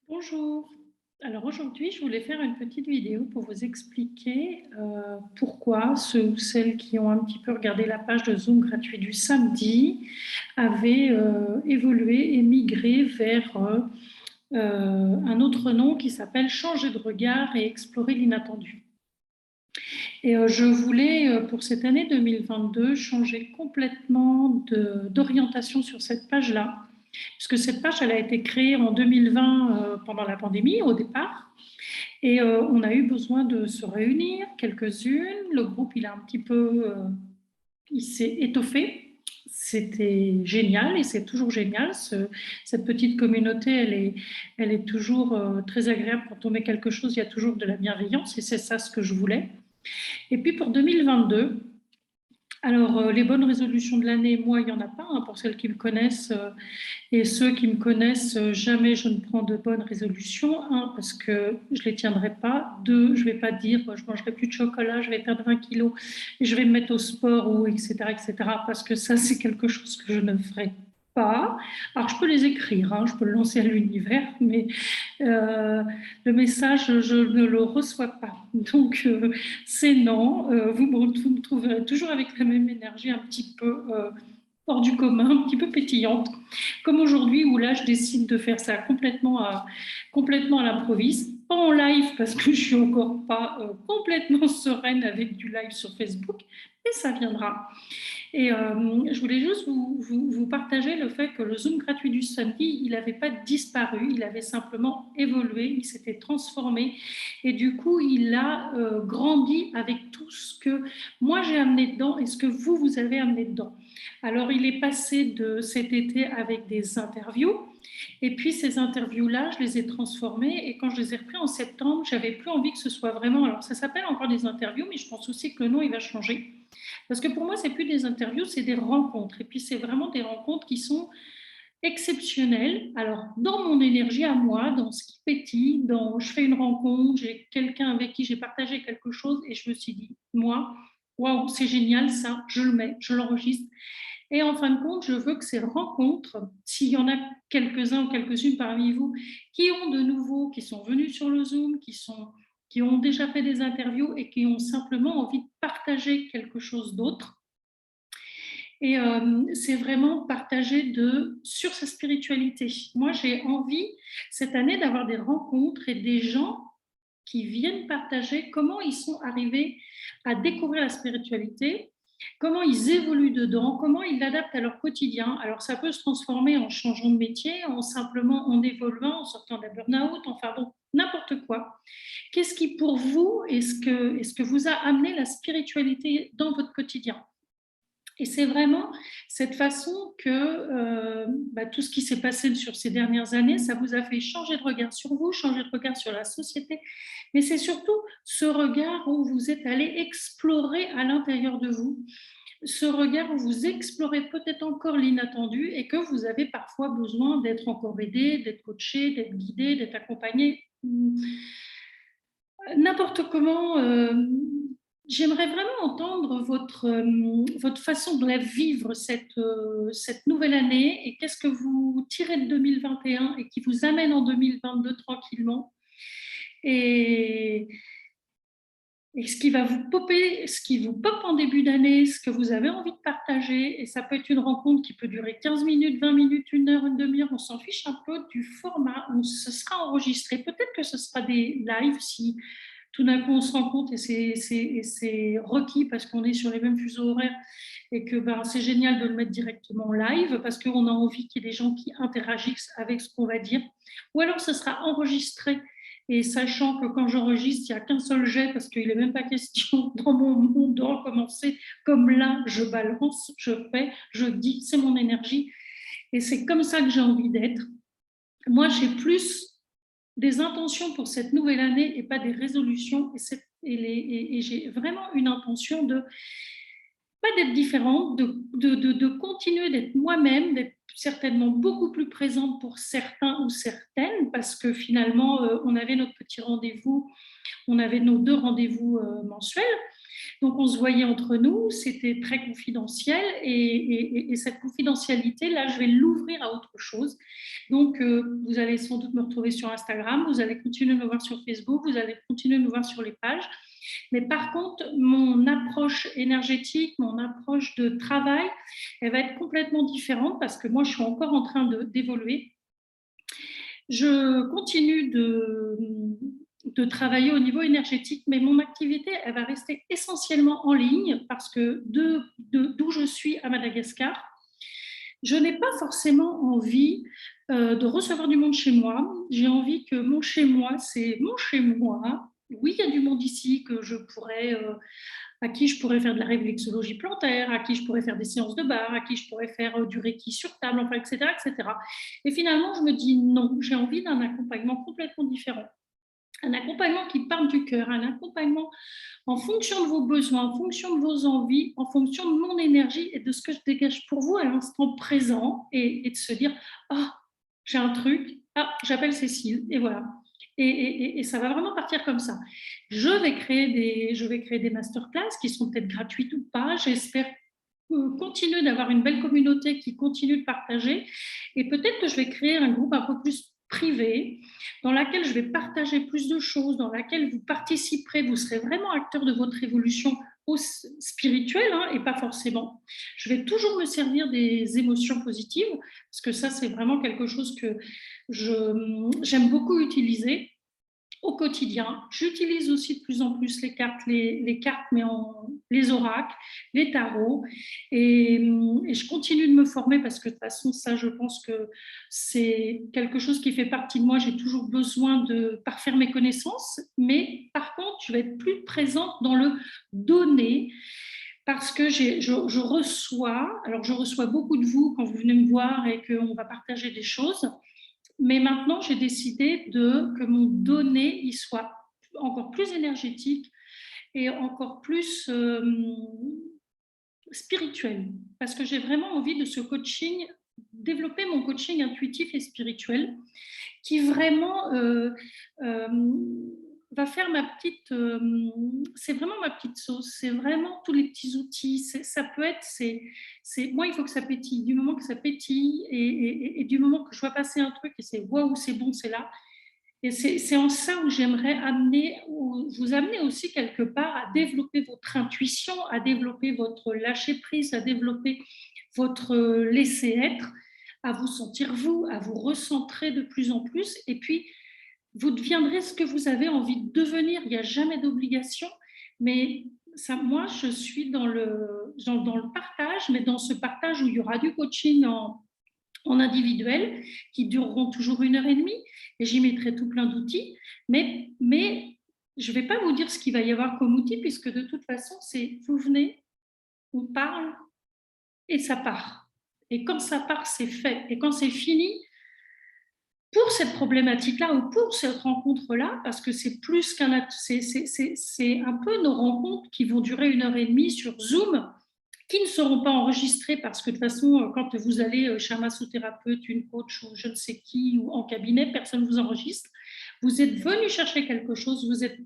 Bonjour. Alors aujourd'hui, je voulais faire une petite vidéo pour vous expliquer pourquoi ceux ou celles qui ont un petit peu regardé la page de Zoom gratuit du samedi avaient évolué et migré vers un autre nom qui s'appelle Changer de regard et explorer l'inattendu. Et je voulais, pour cette année 2022, changer complètement d'orientation sur cette page-là, puisque cette page, elle a été créée en 2020 pendant la pandémie au départ. Et on a eu besoin de se réunir, quelques-unes. Le groupe, il a un petit peu, il s'est étoffé. C'était génial et c'est toujours génial. Cette petite communauté, elle est toujours très agréable. Quand on met quelque chose, il y a toujours de la bienveillance et c'est ça ce que je voulais. Et puis pour 2022, alors les bonnes résolutions de l'année, moi, il n'y en a pas, hein, pour celles qui me connaissent. Et ceux qui me connaissent, jamais je ne prends de bonnes résolutions. Un, parce que je ne les tiendrai pas. Deux, je ne vais pas dire je ne mangerai plus de chocolat, je vais perdre 20 kilos et je vais me mettre au sport, ou etc., etc. Parce que ça, c'est quelque chose que je ne ferai pas. Alors, je peux les écrire, hein, je peux le lancer à l'univers, mais le message, je ne le reçois pas. Donc, c'est non. Vous me trouverez toujours avec la même énergie, un petit peu hors du commun, un petit peu pétillante, comme aujourd'hui où là je décide de faire ça complètement à l'improviste, pas en live parce que je suis encore pas complètement sereine avec du live sur Facebook, mais ça viendra. Et je voulais juste vous partager le fait que le Zoom gratuit du samedi, il n'avait pas disparu, il avait simplement évolué, il s'était transformé et du coup, il a grandi avec tout ce que moi j'ai amené dedans et ce que vous avez amené dedans. Alors, il est passé de cet été avec des interviews et puis ces interviews-là, je les ai transformées et quand je les ai repris en septembre, j'avais plus envie que ce soit vraiment… Alors, ça s'appelle encore des interviews, mais je pense aussi que le nom, il va changer. Parce que pour moi, c'est plus des interviews, c'est des rencontres. Et puis, c'est vraiment des rencontres qui sont exceptionnelles. Alors, dans mon énergie à moi, dans ce qui pétille, dans je fais une rencontre, j'ai quelqu'un avec qui j'ai partagé quelque chose et je me suis dit, moi, waouh, c'est génial ça, je le mets, je l'enregistre. Et en fin de compte, je veux que ces rencontres, s'il y en a quelques-uns ou quelques-unes parmi vous qui ont de nouveau, qui sont venus sur le Zoom, qui ont déjà fait des interviews et qui ont simplement envie de partager quelque chose d'autre. Et c'est vraiment partager sur sa spiritualité. Moi, j'ai envie cette année d'avoir des rencontres et des gens qui viennent partager comment ils sont arrivés à découvrir la spiritualité, comment ils évoluent dedans, comment ils l'adaptent à leur quotidien. Alors, ça peut se transformer en changeant de métier, en simplement en évoluant, en sortant d'un burn-out, enfin bon, n'importe quoi. Qu'est-ce qui, pour vous, est-ce que vous a amené la spiritualité dans votre quotidien? Et c'est vraiment cette façon que tout ce qui s'est passé sur ces dernières années, ça vous a fait changer de regard sur vous, changer de regard sur la société. Mais c'est surtout ce regard où vous êtes allé explorer à l'intérieur de vous, ce regard où vous explorez peut-être encore l'inattendu et que vous avez parfois besoin d'être encore aidé, d'être coaché, d'être guidé, d'être accompagné, n'importe comment. J'aimerais vraiment entendre votre façon de la vivre, cette nouvelle année, et qu'est-ce que vous tirez de 2021 et qui vous amène en 2022 tranquillement. Et, et ce qui va vous popper, ce qui vous pop en début d'année, ce que vous avez envie de partager, et ça peut être une rencontre qui peut durer 15 minutes, 20 minutes, une heure, une demi-heure, on s'en fiche un peu du format où ce sera enregistré. Peut-être que ce sera des lives si tout d'un coup on se rend compte et c'est requis parce qu'on est sur les mêmes fuseaux horaires et que c'est génial de le mettre directement en live parce qu'on a envie qu'il y ait des gens qui interagissent avec ce qu'on va dire. Ou alors ce sera enregistré et sachant que quand j'enregistre, il n'y a qu'un seul jet parce qu'il n'est même pas question dans mon monde de recommencer. Comme là, je balance, je fais, je dis, c'est mon énergie. Et c'est comme ça que j'ai envie d'être. Moi, j'ai plus des intentions pour cette nouvelle année et pas des résolutions. Et j'ai vraiment une intention de pas d'être différente, de continuer d'être moi-même, d'être certainement beaucoup plus présente pour certains ou certaines, parce que finalement, on avait notre petit rendez-vous, on avait nos deux rendez-vous mensuels, Donc, on se voyait entre nous, c'était très confidentiel et cette confidentialité, là, je vais l'ouvrir à autre chose. Donc, vous allez sans doute me retrouver sur Instagram, vous allez continuer de me voir sur Facebook, vous allez continuer de me voir sur les pages. Mais par contre, mon approche énergétique, mon approche de travail, elle va être complètement différente parce que moi, je suis encore en train d'évoluer. Je continue de travailler au niveau énergétique, mais mon activité, elle va rester essentiellement en ligne parce que d'où je suis à Madagascar, je n'ai pas forcément envie de recevoir du monde chez moi. J'ai envie que mon chez moi, c'est mon chez moi. Oui, il y a du monde ici que je pourrais, à qui je pourrais faire de la réflexologie plantaire, à qui je pourrais faire des séances de bar, à qui je pourrais faire du reiki sur table, enfin, etc., etc. Et finalement, je me dis non, j'ai envie d'un accompagnement complètement différent. Un accompagnement qui part du cœur, un accompagnement en fonction de vos besoins, en fonction de vos envies, en fonction de mon énergie et de ce que je dégage pour vous à l'instant présent et de se dire « Ah, j'ai un truc, ah, j'appelle Cécile » et voilà. Et ça va vraiment partir comme ça. Je vais créer des masterclass qui sont peut-être gratuites ou pas. J'espère continuer d'avoir une belle communauté qui continue de partager. Et peut-être que je vais créer un groupe un peu plus privé, dans laquelle je vais partager plus de choses, dans laquelle vous participerez, vous serez vraiment acteur de votre évolution spirituelle hein, et pas forcément. Je vais toujours me servir des émotions positives, parce que ça, c'est vraiment quelque chose que j'aime beaucoup utiliser au quotidien. J'utilise aussi de plus en plus les cartes, mais les oracles, les tarots, et je continue de me former parce que de toute façon, ça, je pense que c'est quelque chose qui fait partie de moi. J'ai toujours besoin de parfaire mes connaissances, mais par contre, je vais être plus présente dans le donner parce que je reçois, alors je reçois beaucoup de vous quand vous venez me voir et qu'on va partager des choses. Mais maintenant, j'ai décidé que mon donné il soit encore plus énergétique et encore plus spirituel. Parce que j'ai vraiment envie de ce coaching, développer mon coaching intuitif et spirituel qui vraiment va faire ma petite... c'est vraiment ma petite sauce, c'est vraiment tous les petits outils. Ça peut être... moi, il faut que ça pétille. Du moment que ça pétille et du moment que je vois passer un truc et c'est waouh, c'est bon, c'est là. Et c'est en ça où j'aimerais vous amener aussi quelque part à développer votre intuition, à développer votre lâcher-prise, à développer votre laisser-être, à vous sentir vous, à vous recentrer de plus en plus. Et puis, vous deviendrez ce que vous avez envie de devenir. Il n'y a jamais d'obligation. Mais ça, moi, je suis dans le partage, mais dans ce partage où il y aura du coaching en individuel qui dureront toujours 1h30 et j'y mettrai tout plein d'outils. Mais je ne vais pas vous dire ce qu'il va y avoir comme outil puisque de toute façon, c'est vous venez, on parle et ça part. Et quand ça part, c'est fait. Et quand c'est fini, pour cette problématique-là ou pour cette rencontre-là, parce que c'est plus qu'un... C'est un peu nos rencontres qui vont durer 1h30 sur Zoom, qui ne seront pas enregistrés parce que de toute façon, quand vous allez chez un massothérapeute, une coach ou je ne sais qui, ou en cabinet, personne ne vous enregistre. Vous êtes venu chercher quelque chose, vous êtes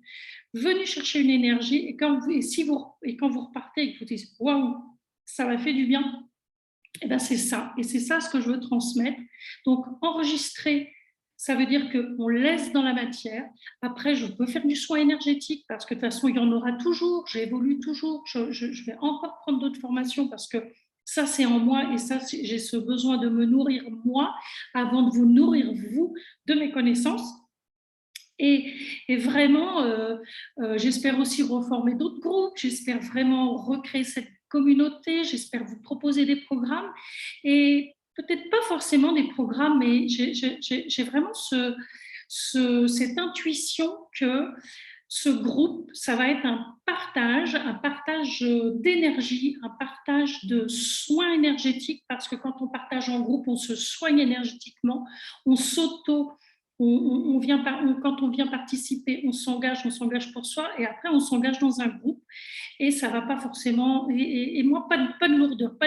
venu chercher une énergie et quand vous repartez et que vous dites « Waouh, ça m'a fait du bien », et bien c'est ça. Et c'est ça ce que je veux transmettre. Donc, enregistrer, ça veut dire qu'on laisse dans la matière. Après, je peux faire du soin énergétique parce que de toute façon, il y en aura toujours. J'évolue toujours. Je vais encore prendre d'autres formations parce que ça, c'est en moi et ça, j'ai ce besoin de me nourrir moi avant de vous nourrir vous de mes connaissances. Et vraiment, j'espère aussi reformer d'autres groupes. J'espère vraiment recréer cette communauté. J'espère vous proposer des programmes. Et peut-être pas forcément des programmes, mais j'ai vraiment cette intuition que ce groupe, ça va être un partage d'énergie, un partage de soins énergétiques, parce que quand on partage en groupe, on se soigne énergétiquement, on s'auto... quand on vient participer, on s'engage pour soi, et après on s'engage dans un groupe, et ça va pas forcément. Et moi, pas de lourdeur,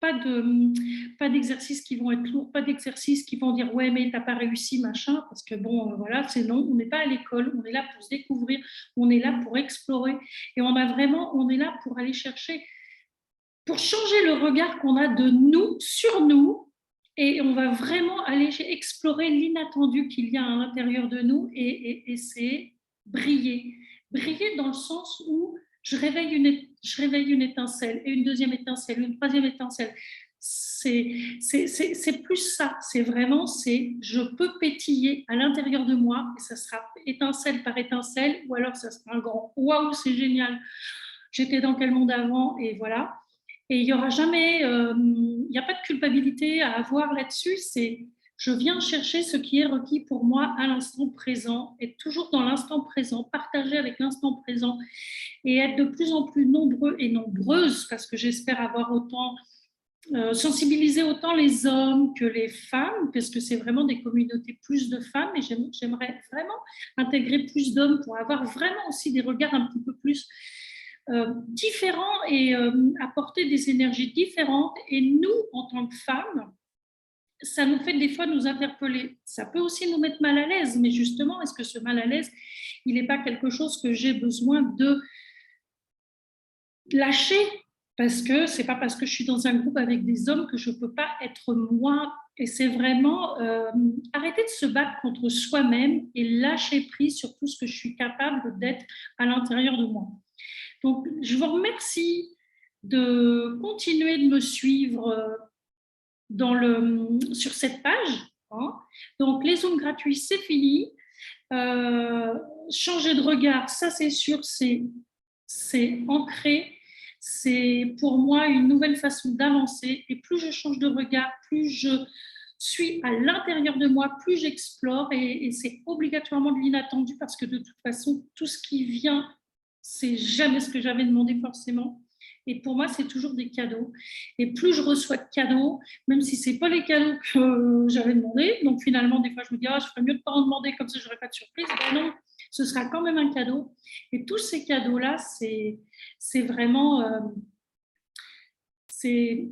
pas d'exercices qui vont être lourds, pas d'exercices qui vont dire ouais mais t'as pas réussi machin, parce que bon voilà, c'est non, on n'est pas à l'école, on est là pour se découvrir, on est là pour explorer, et on est là pour aller chercher, pour changer le regard qu'on a de nous sur nous, et on va vraiment aller explorer l'inattendu qu'il y a à l'intérieur de nous, et c'est briller. Briller dans le sens où je réveille une étincelle, et une deuxième étincelle, une troisième étincelle. C'est plus ça, c'est vraiment, je peux pétiller à l'intérieur de moi, et ça sera étincelle par étincelle, ou alors ça sera un grand waouh, c'est génial, j'étais dans quel monde avant, et voilà. Et il n'y aura jamais, il n'y a pas de culpabilité à avoir là-dessus, c'est je viens chercher ce qui est requis pour moi à l'instant présent, être toujours dans l'instant présent, partager avec l'instant présent, et être de plus en plus nombreux et nombreuses, parce que j'espère avoir autant sensibiliser autant les hommes que les femmes, parce que c'est vraiment des communautés plus de femmes, et j'aimerais vraiment intégrer plus d'hommes pour avoir vraiment aussi des regards un petit peu plus différents, et apporter des énergies différentes. Et nous, en tant que femmes, ça nous fait des fois nous interpeller. Ça peut aussi nous mettre mal à l'aise, mais justement, est-ce que ce mal à l'aise, il n'est pas quelque chose que j'ai besoin de lâcher, parce que c'est pas parce que je suis dans un groupe avec des hommes que je peux pas être moi. Et c'est vraiment arrêter de se battre contre soi-même et lâcher prise sur tout ce que je suis capable d'être à l'intérieur de moi. Donc, je vous remercie de continuer de me suivre sur cette page, hein. Donc, les Zooms gratuits, c'est fini. Changer de regard, ça c'est sûr, c'est ancré. C'est pour moi une nouvelle façon d'avancer. Et plus je change de regard, plus je suis à l'intérieur de moi, plus j'explore. Et c'est obligatoirement de l'inattendu, parce que de toute façon, tout ce qui vient, c'est jamais ce que j'avais demandé forcément. Et pour moi, c'est toujours des cadeaux. Et plus je reçois de cadeaux, même si ce n'est pas les cadeaux que j'avais demandé, donc finalement, des fois, je me dis, je ferais mieux de ne pas en demander, comme ça, je n'aurai pas de surprise. Ben non, ce sera quand même un cadeau. Et tous ces cadeaux-là, c'est vraiment, c'est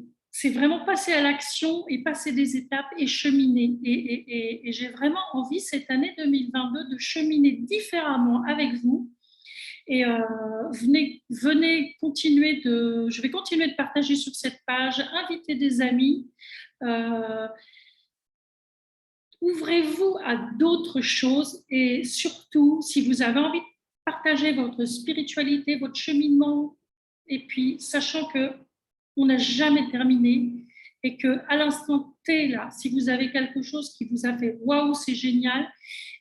vraiment passer à l'action et passer des étapes et cheminer. Et j'ai vraiment envie, cette année 2022, de cheminer différemment avec vous. Et venez continuer je vais continuer de partager sur cette page, inviter des amis. Ouvrez-vous à d'autres choses, et surtout, si vous avez envie de partager votre spiritualité, votre cheminement, et puis sachant qu'on n'a jamais terminé, et qu'à l'instant T, là, si vous avez quelque chose qui vous a fait « waouh, c'est génial »,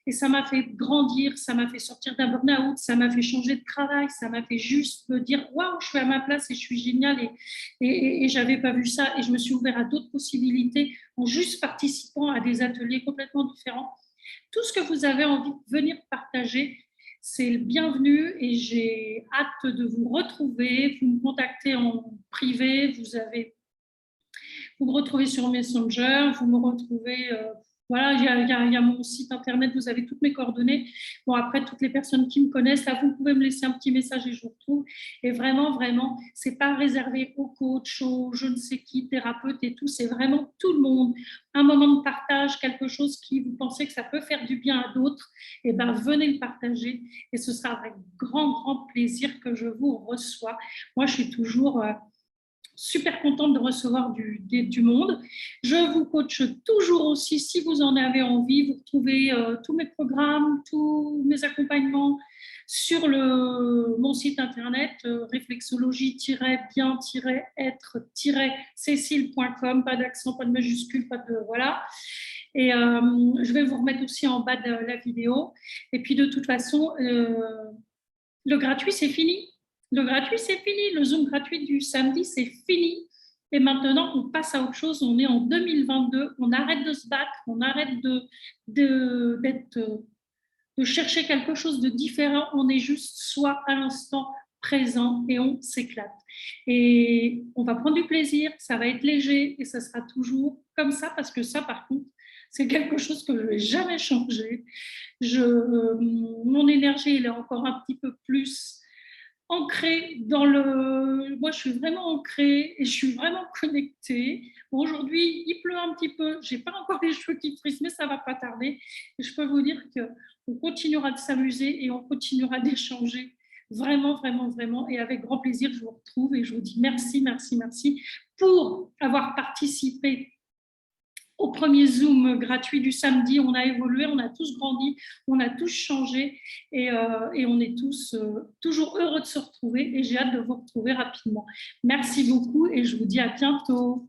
et ça m'a fait grandir, ça m'a fait sortir d'un burn-out, ça m'a fait changer de travail, ça m'a fait juste me dire « waouh, je suis à ma place et je suis géniale, et je n'avais pas vu ça », et je me suis ouvert à d'autres possibilités en juste participant à des ateliers complètement différents. Tout ce que vous avez envie de venir partager, c'est le bienvenu, et j'ai hâte de vous retrouver. Vous me contactez en privé, vous me retrouvez sur Messenger, vous me retrouvez, voilà, il y a mon site internet, vous avez toutes mes coordonnées. Bon, après, toutes les personnes qui me connaissent, là, vous pouvez me laisser un petit message et je vous retrouve. Et vraiment, vraiment, c'est pas réservé aux coachs, aux je ne sais qui, thérapeutes et tout, c'est vraiment tout le monde. Un moment de partage, quelque chose qui vous pensez que ça peut faire du bien à d'autres, et ben venez le partager, et ce sera avec grand, grand plaisir que je vous reçois. Moi, je suis toujours super contente de recevoir du monde. Je vous coach toujours aussi, si vous en avez envie. Vous retrouvez tous mes programmes, tous mes accompagnements sur mon site internet, réflexologie-bien-être-cécile.com, pas d'accent, pas de majuscule, pas de voilà. Et je vais vous remettre aussi en bas de la vidéo. Et puis de toute façon, le gratuit, c'est fini. Le gratuit, c'est fini. Le Zoom gratuit du samedi, c'est fini. Et maintenant, on passe à autre chose. On est en 2022. On arrête de se battre. On arrête de chercher quelque chose de différent. On est juste soi à l'instant présent, et on s'éclate. Et on va prendre du plaisir. Ça va être léger, et ça sera toujours comme ça, parce que ça, par contre, c'est quelque chose que je ne vais jamais changer. Mon énergie, elle est encore un petit peu plus ancrée dans le... Moi, je suis vraiment ancrée et je suis vraiment connectée. Bon, aujourd'hui, il pleut un petit peu. Je n'ai pas encore les cheveux qui frissent, mais ça ne va pas tarder. Et je peux vous dire qu'on continuera de s'amuser et on continuera d'échanger. Vraiment, vraiment, vraiment. Et avec grand plaisir, je vous retrouve et je vous dis merci, merci, merci pour avoir participé au premier Zoom gratuit du samedi. On a évolué, on a tous grandi, on a tous changé et on est tous toujours heureux de se retrouver et j'ai hâte de vous retrouver rapidement. Merci beaucoup et je vous dis à bientôt.